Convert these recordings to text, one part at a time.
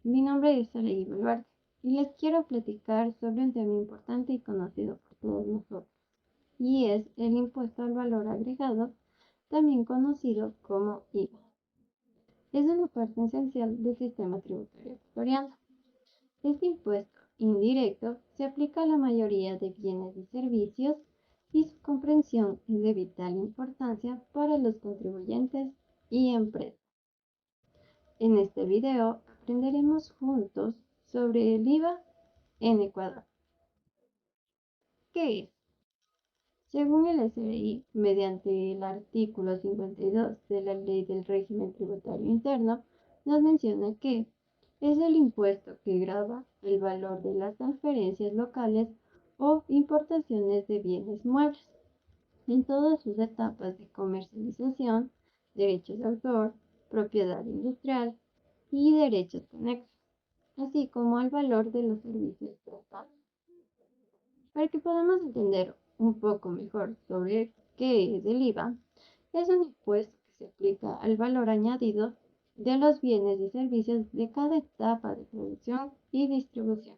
mi nombre es Saraí Boluarte y les quiero platicar sobre un tema importante y conocido por todos nosotros, y es el impuesto al valor agregado, también conocido como IVA. Es una parte esencial del sistema tributario ecuatoriano. Este impuesto indirecto se aplica a la mayoría de bienes y servicios y su comprensión es de vital importancia para los contribuyentes y empresas. En este video aprenderemos juntos sobre el IVA en Ecuador. ¿Qué es? Según el SRI, mediante el artículo 52 de la Ley del Régimen Tributario Interno, nos menciona que es el impuesto que grava el valor de las transferencias locales o importaciones de bienes muebles en todas sus etapas de comercialización, derechos de autor, propiedad industrial y derechos conexos, así como al valor de los servicios prestados. Para que podamos entender un poco mejor sobre qué es el IVA, es un impuesto que se aplica al valor añadido de los bienes y servicios de cada etapa de producción y distribución.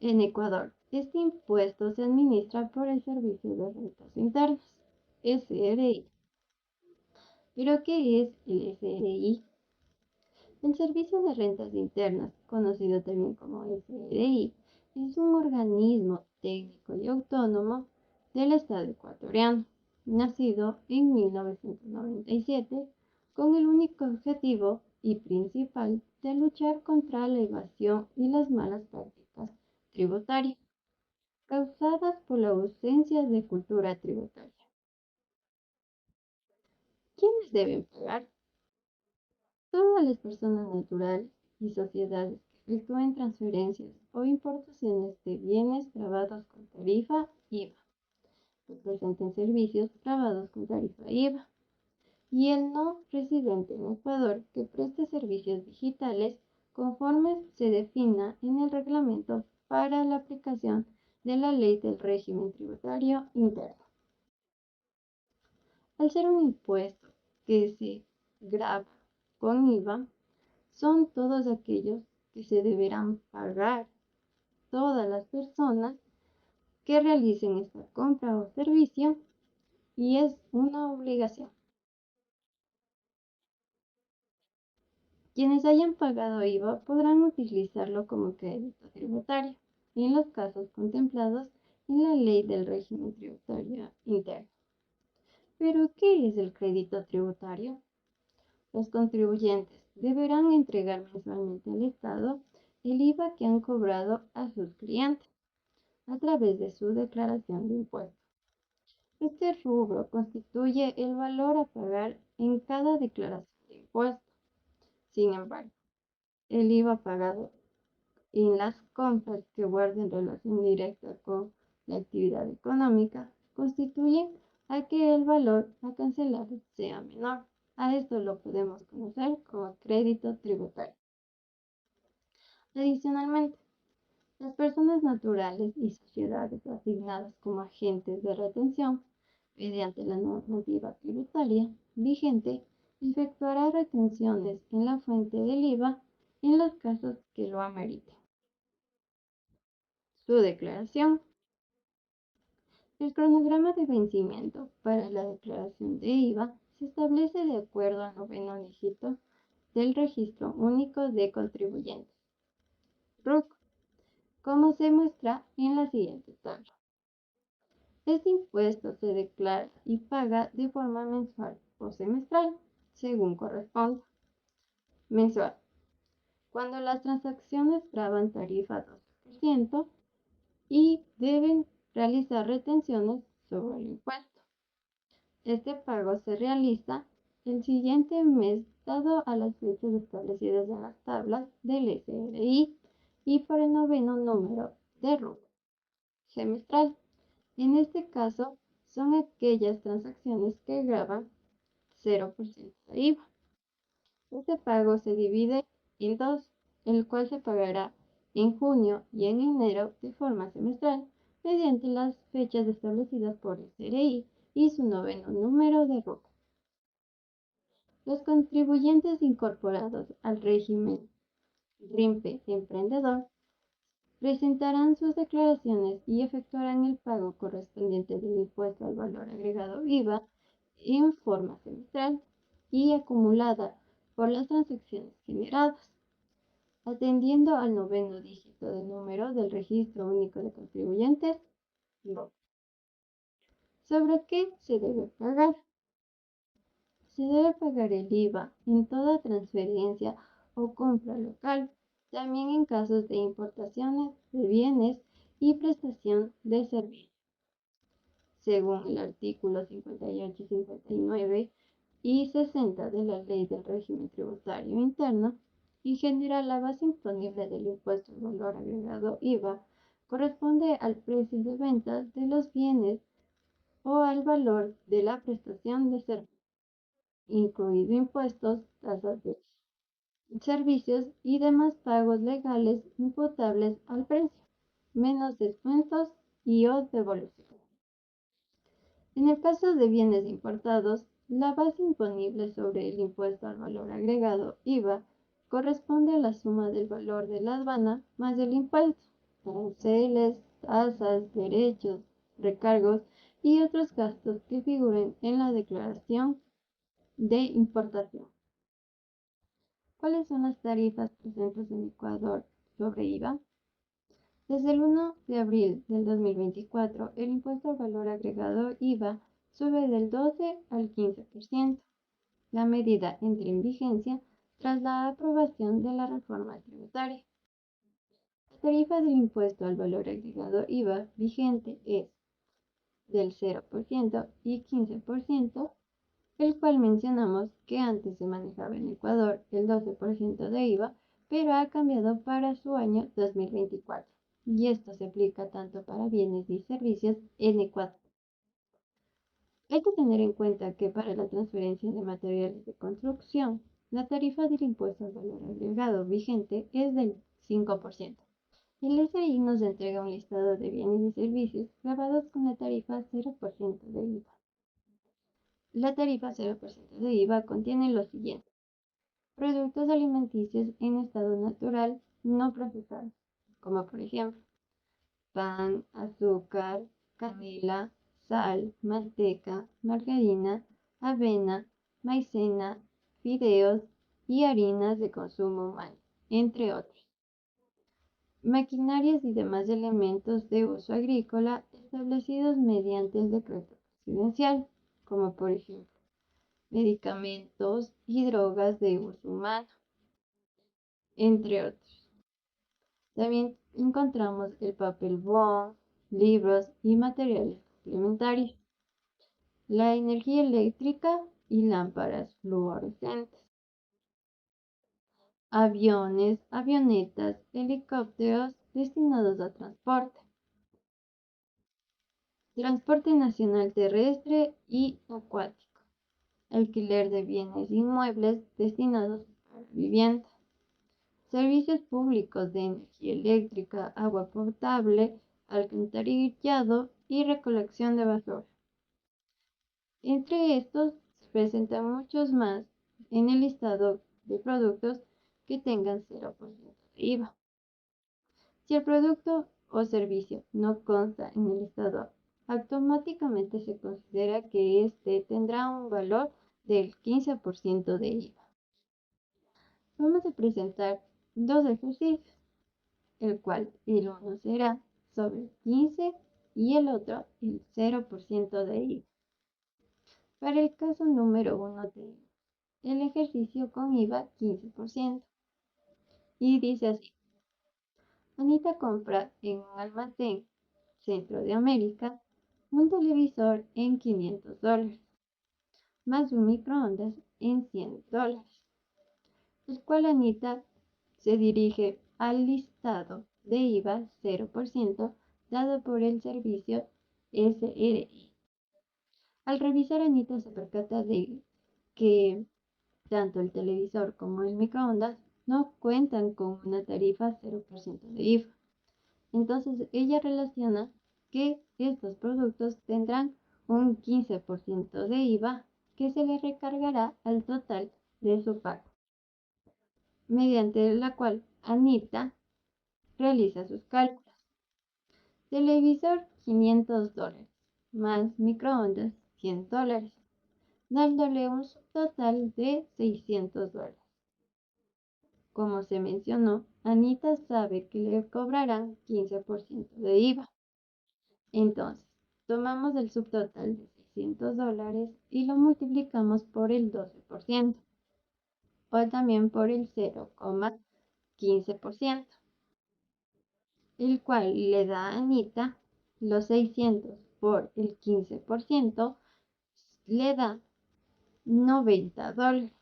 En Ecuador, este impuesto se administra por el Servicio de Rentas Internas, SRI. ¿Pero qué es el SRI? El Servicio de Rentas Internas, conocido también como SRI, es un organismo técnico y autónomo del Estado ecuatoriano, nacido en 1997 con el único objetivo y principal de luchar contra la evasión y las malas prácticas tributarias causadas por la ausencia de cultura tributaria. ¿Quiénes deben pagar? Todas las personas naturales y sociedades que efectúen transferencias o importaciones de bienes grabados con tarifa IVA, que presenten servicios grabados con tarifa IVA, y el no residente en Ecuador que preste servicios digitales conforme se defina en el reglamento para la aplicación de la Ley del Régimen Tributario Interno. Al ser un impuesto que se grava con IVA, son todos aquellos que se deberán pagar todas las personas que realicen esta compra o servicio y es una obligación. Quienes hayan pagado IVA podrán utilizarlo como crédito tributario en los casos contemplados en la Ley del Régimen Tributario Interno. ¿Pero qué es el crédito tributario? Los contribuyentes deberán entregar mensualmente al Estado el IVA que han cobrado a sus clientes a través de su declaración de impuestos. Este rubro constituye el valor a pagar en cada declaración de impuestos. Sin embargo, el IVA pagado en las compras que guarden relación directa con la actividad económica constituyen a que el valor a cancelar sea menor. A esto lo podemos conocer como crédito tributario. Adicionalmente, las personas naturales y sociedades asignadas como agentes de retención mediante la normativa tributaria vigente efectuará retenciones en la fuente del IVA en los casos que lo ameriten. Su declaración. El cronograma de vencimiento para la declaración de IVA se establece de acuerdo al noveno dígito del Registro Único de Contribuyentes, RUC, como se muestra en la siguiente tabla. Este impuesto se declara y paga de forma mensual o semestral, según corresponda. Mensual, cuando las transacciones graban tarifa 12% y deben realizar retenciones sobre el impuesto. Este pago se realiza el siguiente mes dado a las fechas establecidas en las tablas del SRI y por el noveno número de RUC. Semestral. En este caso, son aquellas transacciones que graban 0% de IVA. Este pago se divide en dos, el cual se pagará en junio y en enero de forma semestral mediante las fechas establecidas por el SRI y su noveno número de RUC. Los contribuyentes incorporados al régimen RIMPE Emprendedor, presentarán sus declaraciones y efectuarán el pago correspondiente del impuesto al valor agregado IVA en forma semestral y acumulada por las transacciones generadas, atendiendo al noveno dígito del número del Registro Único de Contribuyentes, ROC. ¿Sobre qué se debe pagar? Se debe pagar el IVA en toda transferencia o compra local, también en casos de importaciones de bienes y prestación de servicios, según el artículo 58, 59 y 60 de la Ley del Régimen Tributario Interno, y general la base imponible del impuesto al valor agregado IVA corresponde al precio de venta de los bienes o al valor de la prestación de servicios, incluido impuestos, tasas de servicios y demás pagos legales imputables al precio, menos descuentos y o devoluciones. En el caso de bienes importados, la base imponible sobre el impuesto al valor agregado IVA corresponde a la suma del valor de la aduana más el impuesto, aranceles, tasas, derechos, recargos y otros gastos que figuren en la declaración de importación. ¿Cuáles son las tarifas presentes en Ecuador sobre IVA? Desde el 1 de abril del 2024, el impuesto al valor agregado IVA sube del 12 al 15%. La medida entra en vigencia tras la aprobación de la reforma tributaria. La tarifa del impuesto al valor agregado IVA vigente es del 0% y 15%, el cual mencionamos que antes se manejaba en Ecuador el 12% de IVA, pero ha cambiado para su año 2024, y esto se aplica tanto para bienes y servicios en Ecuador. Hay que tener en cuenta que para la transferencia de materiales de construcción, la tarifa del impuesto al valor agregado vigente es del 5%. El SRI nos entrega un listado de bienes y servicios grabados con la tarifa 0% de IVA. La tarifa 0% de IVA contiene lo siguiente: productos alimenticios en estado natural no procesados, como por ejemplo pan, azúcar, canela, sal, manteca, margarina, avena, maicena, fideos y harinas de consumo humano, entre otros. Maquinarias y demás elementos de uso agrícola establecidos mediante el decreto presidencial, como por ejemplo medicamentos y drogas de uso humano, entre otros. También encontramos el papel bond, libros y materiales complementarios, la energía eléctrica y lámparas fluorescentes, aviones, avionetas, helicópteros destinados a transporte nacional terrestre y acuático, alquiler de bienes inmuebles destinados a vivienda, servicios públicos de energía eléctrica, agua potable, alcantarillado y recolección de basura. Entre estos se presentan muchos más en el listado de productos que tengan 0% de IVA. Si el producto o servicio no consta en el listado, automáticamente se considera que éste tendrá un valor del 15% de IVA. Vamos a presentar dos ejercicios, el cual el uno será sobre 15 y el otro el 0% de IVA. Para el caso número 1 tenemos el ejercicio con IVA 15%. Y dice así: Anita compra en un almacén Centro de América un televisor en $500, más un microondas en $100, el cual Anita se dirige al listado de IVA 0% dado por el servicio SRI. Al revisar, Anita se percata de que tanto el televisor como el microondas no cuentan con una tarifa 0% de IVA. Entonces ella relaciona que estos productos tendrán un 15% de IVA que se le recargará al total de su pago, mediante la cual Anita realiza sus cálculos. Televisor $500 más microondas $100, dándole un subtotal de $600. Como se mencionó, Anita sabe que le cobrarán 15% de IVA. Entonces, tomamos el subtotal de $600 y lo multiplicamos por el 12%, o también por el 0,15%, el cual le da a Anita los 600 por el 15%, le da $90.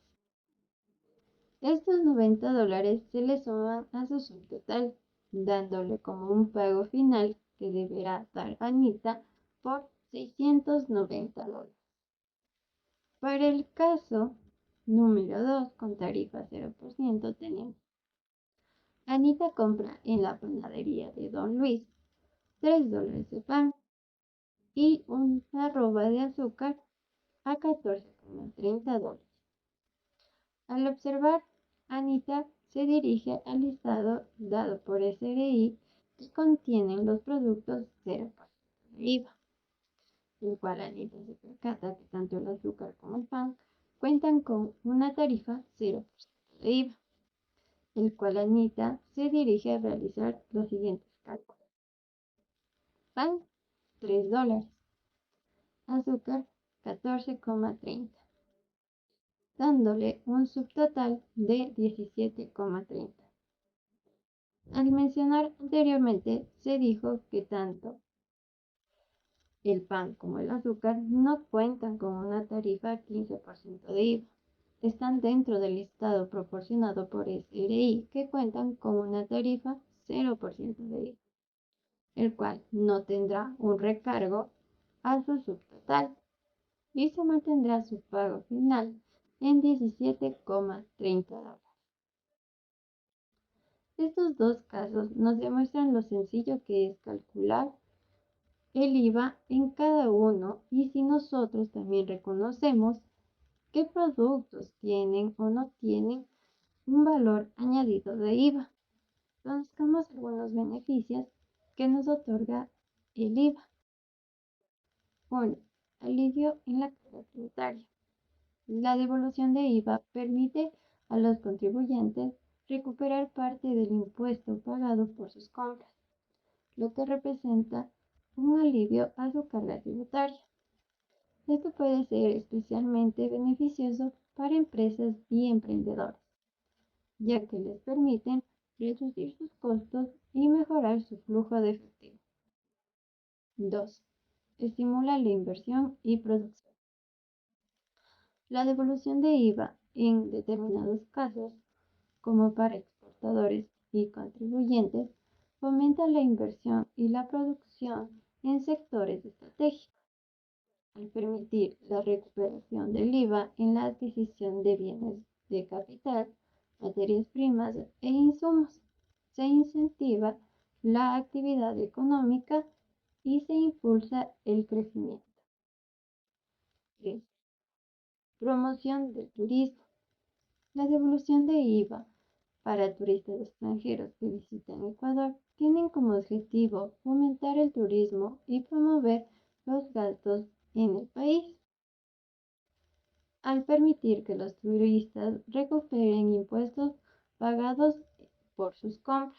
Estos $90 se le suman a su subtotal, dándole como un pago final que deberá dar Anita por $690. Para el caso número 2, con tarifa 0%, tenemos: Anita compra en la panadería de Don Luis $3 de pan y una arroba de azúcar a $14,30. Al observar, Anita se dirige al listado dado por SRI que contienen los productos 0% de IVA, el cual Anita se percata que tanto el azúcar como el pan cuentan con una tarifa 0% de IVA, el cual Anita se dirige a realizar los siguientes cálculos. Pan, $3. Azúcar, 14,30, dándole un subtotal de 17,30. Al mencionar anteriormente, se dijo que tanto el pan como el azúcar no cuentan con una tarifa 15% de IVA. Están dentro del listado proporcionado por SRI que cuentan con una tarifa 0% de IVA, el cual no tendrá un recargo a su subtotal y se mantendrá su pago final en $17,30. Estos dos casos nos demuestran lo sencillo que es calcular el IVA en cada uno, y si nosotros también reconocemos qué productos tienen o no tienen un valor añadido de IVA. Conozcamos algunos beneficios que nos otorga el IVA. 1. Alivio en la carga tributaria. La devolución de IVA permite a los contribuyentes recuperar parte del impuesto pagado por sus compras, lo que representa un alivio a su carga tributaria. Esto puede ser especialmente beneficioso para empresas y emprendedores, ya que les permiten reducir sus costos y mejorar su flujo de efectivo. 2. Estimula la inversión y producción. La devolución de IVA en determinados casos, como para exportadores y contribuyentes, fomenta la inversión y la producción en sectores estratégicos, al permitir la recuperación del IVA en la adquisición de bienes de capital, materias primas e insumos. Se incentiva la actividad económica y se impulsa el crecimiento. 3. Promoción del turismo. La devolución de IVA para turistas extranjeros que visitan Ecuador tienen como objetivo fomentar el turismo y promover los gastos en el país, al permitir que los turistas recuperen impuestos pagados por sus compras.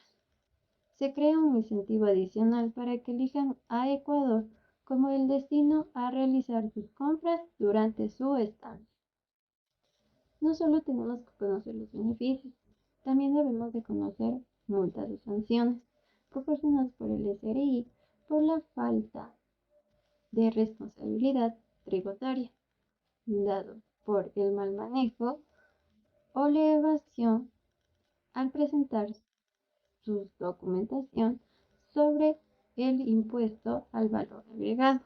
Se crea un incentivo adicional para que elijan a Ecuador como el destino a realizar sus compras durante su estancia. No solo tenemos que conocer los beneficios, también debemos de conocer multas o sanciones proporcionadas por el SRI por la falta de responsabilidad tributaria, dado por el mal manejo o la evasión al presentar su documentación sobre el impuesto al valor agregado.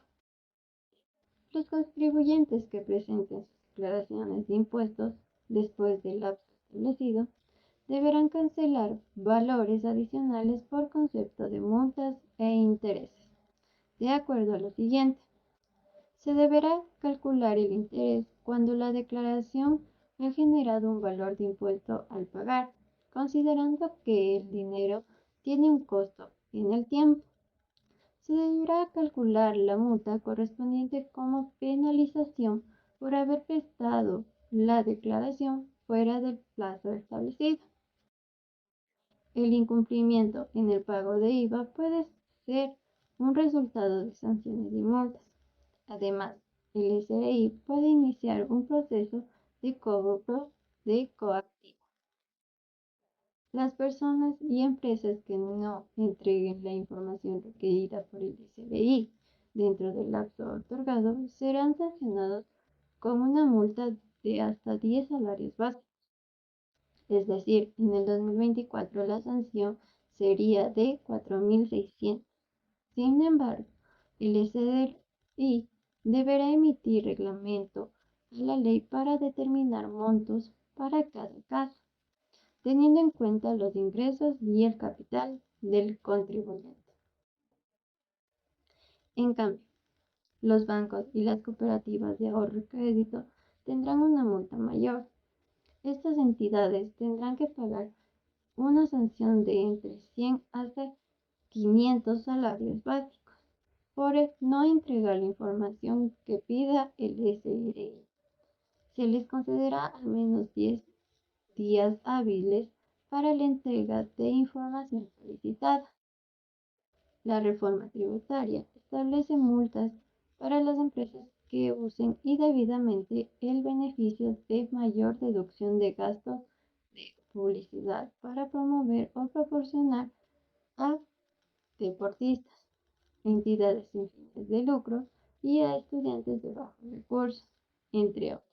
Los contribuyentes que presenten sus declaraciones de impuestos después del lapso establecido deberán cancelar valores adicionales por concepto de multas e intereses. De acuerdo a lo siguiente, se deberá calcular el interés cuando la declaración ha generado un valor de impuesto al pagar, considerando que el dinero tiene un costo en el tiempo. Se deberá calcular la multa correspondiente como penalización por haber prestado la declaración fuera del plazo establecido. El incumplimiento en el pago de IVA puede ser un resultado de sanciones y multas. Además, el SRI puede iniciar un proceso de cobro de coactivo. Las personas y empresas que no entreguen la información requerida por el SRI dentro del lapso otorgado serán sancionados con una multa de hasta 10 salarios básicos. Es decir, en el 2024 la sanción sería de 4.600. Sin embargo, el SRI deberá emitir reglamento a la ley para determinar montos para cada caso, teniendo en cuenta los ingresos y el capital del contribuyente. En cambio, los bancos y las cooperativas de ahorro y crédito tendrán una multa mayor. Estas entidades tendrán que pagar una sanción de entre 100 hasta 500 salarios básicos por no entregar la información que pida el SRI. Se les concederá al menos 10 días hábiles para la entrega de información solicitada. La reforma tributaria establece multas para las empresas que usen indebidamente el beneficio de mayor deducción de gastos de publicidad para promover o proporcionar a deportistas, entidades sin fines de lucro y a estudiantes de bajos recursos, entre otros.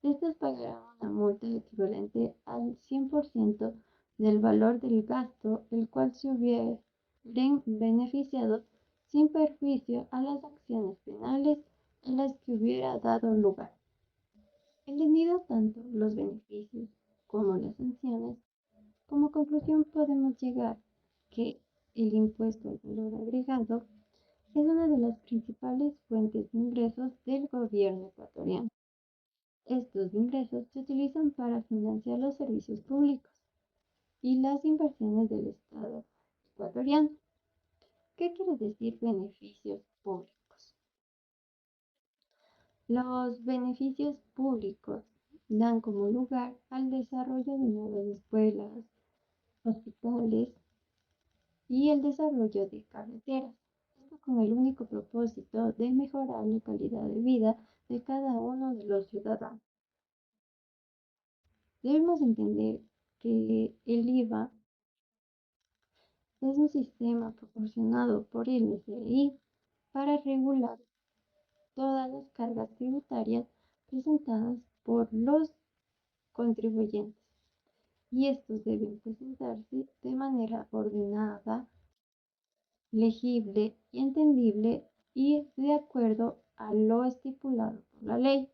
Estos pagarán una multa equivalente al 100% del valor del gasto, el cual se hubieran beneficiado sin perjuicio a las acciones penales a las que hubiera dado lugar. Entendido tanto los beneficios como las sanciones, como conclusión podemos llegar que el impuesto al valor agregado es una de las principales fuentes de ingresos del gobierno ecuatoriano. Estos ingresos se utilizan para financiar los servicios públicos y las inversiones del Estado ecuatoriano. ¿Qué quiere decir beneficios públicos? Los beneficios públicos dan como lugar al desarrollo de nuevas escuelas, hospitales y el desarrollo de carreteras. Esto con el único propósito de mejorar la calidad de vida de cada uno de los ciudadanos. Debemos entender que el IVA es un sistema proporcionado por el SRI para regular todas las cargas tributarias presentadas por los contribuyentes, y estos deben presentarse de manera ordenada, legible y entendible y de acuerdo a lo estipulado por la ley,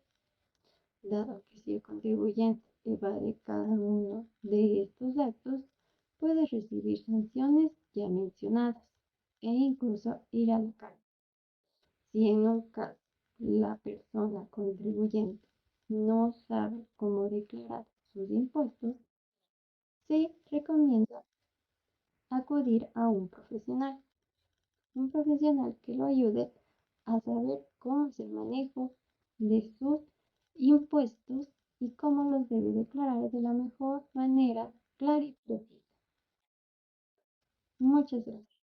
dado que si el contribuyente evade cada uno de estos actos, puede recibir sanciones ya mencionadas e incluso ir a la cárcel. Si en un caso la persona contribuyente no sabe cómo declarar sus impuestos, se recomienda acudir a un profesional que lo ayude a saber cómo es el manejo de sus impuestos y cómo los debe declarar de la mejor manera clara y precisa. Muchas gracias.